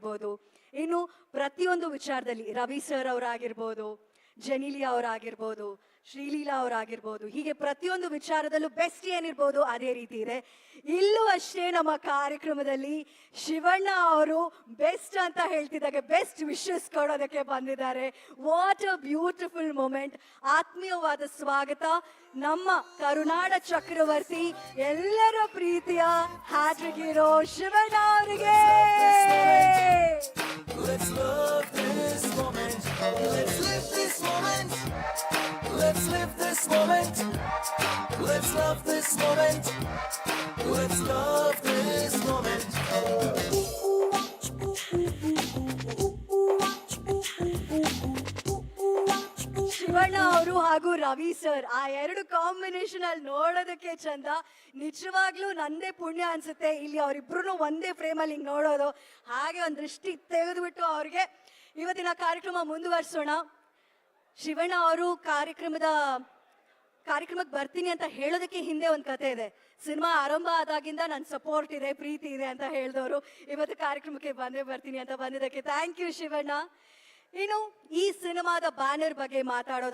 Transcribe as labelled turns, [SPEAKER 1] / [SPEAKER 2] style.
[SPEAKER 1] ಆಗಿರ್ಬೋದು, ಇನ್ನು ಪ್ರತಿಯೊಂದು ವಿಚಾರದಲ್ಲಿ ರವಿ ಸರ್ ಅವರಾಗಿರ್ಬೋದು, ಜೆನಿಲಿಯಾ ಅವರಾಗಿರ್ಬೋದು, ಶ್ರೀಲೀಲಾ ಅವರಾಗಿರ್ಬೋದು, ಹೀಗೆ ಪ್ರತಿಯೊಂದು ವಿಚಾರದಲ್ಲೂ ಬೆಸ್ಟ್ ಏನಿರ್ಬೋದು ಅದೇ ರೀತಿ ಇದೆ. ಇಲ್ಲೂ ಅಷ್ಟೇ ನಮ್ಮ ಕಾರ್ಯಕ್ರಮದಲ್ಲಿ ಶಿವಣ್ಣ ಅವರು ಬೆಸ್ಟ್ ಅಂತ ಹೇಳ್ತಿದ್ದಾಗೆ ಬೆಸ್ಟ್ ವಿಶಸ್ ಕೊಡೋದಕ್ಕೆ ಬಂದಿದ್ದಾರೆ. What a beautiful moment. ಆತ್ಮೀಯವಾದ ಸ್ವಾಗತ ನಮ್ಮ ಕರುನಾಡ ಚಕ್ರವರ್ತಿ, ಎಲ್ಲರ ಪ್ರೀತಿಯ ಹ್ಯಾಟ್ರಿಕ್ ಹೀರೋ ಶಿವಣ್ಣ ಅವರಿಗೆ.
[SPEAKER 2] Let's love this moment. Let's live this moment. Let's live this moment. Let's love this moment. Let's love this moment.
[SPEAKER 1] Shivanna ಅವರು ಹಾಗೂ ರವಿ ಸರ್ ಆ ಎರಡು ಕಾಂಬಿನೇಷನ್ ಅಲ್ಲಿ ನೋಡೋದಕ್ಕೆ ಚಂದ. ನಿಜವಾಗ್ಲೂ ನಂದೇ ಪುಣ್ಯ ಅನ್ಸುತ್ತೆ ಇಲ್ಲಿ ಅವರಿಬ್ರು ಒಂದೇ ಫ್ರೇಮ್ ಅಲ್ಲಿ ಹಿಂಗ್ ನೋಡೋದು. ಹಾಗೆ ಒಂದು ದೃಷ್ಟಿ ತೆಗೆದುಬಿಟ್ಟು ಅವ್ರಿಗೆ ಇವತ್ತಿನ ಕಾರ್ಯಕ್ರಮ ಮುಂದುವರಿಸೋಣ. ಶಿವಣ್ಣ ಅವರು ಕಾರ್ಯಕ್ರಮಕ್ಕೆ ಬರ್ತೀನಿ ಅಂತ ಹೇಳೋದಕ್ಕೆ ಹಿಂದೆ ಒಂದು ಕತೆ ಇದೆ. ಸಿನಿಮಾ ಆರಂಭ ಆದಾಗಿಂದ ನನ್ನ ಸಪೋರ್ಟ್ ಇದೆ, ಪ್ರೀತಿ ಇದೆ ಅಂತ ಹೇಳಿದವರು ಇವತ್ತು ಕಾರ್ಯಕ್ರಮಕ್ಕೆ ಬರ್ತೀನಿ ಅಂತ ಬಂದಿದ್ದಕ್ಕೆ ಥ್ಯಾಂಕ್ ಯು ಶಿವಣ್ಣ. ಇನ್ನು ಈ ಸಿನಿಮಾದ ಬ್ಯಾನರ್ ಬಗ್ಗೆ ಮಾತಾಡೋದು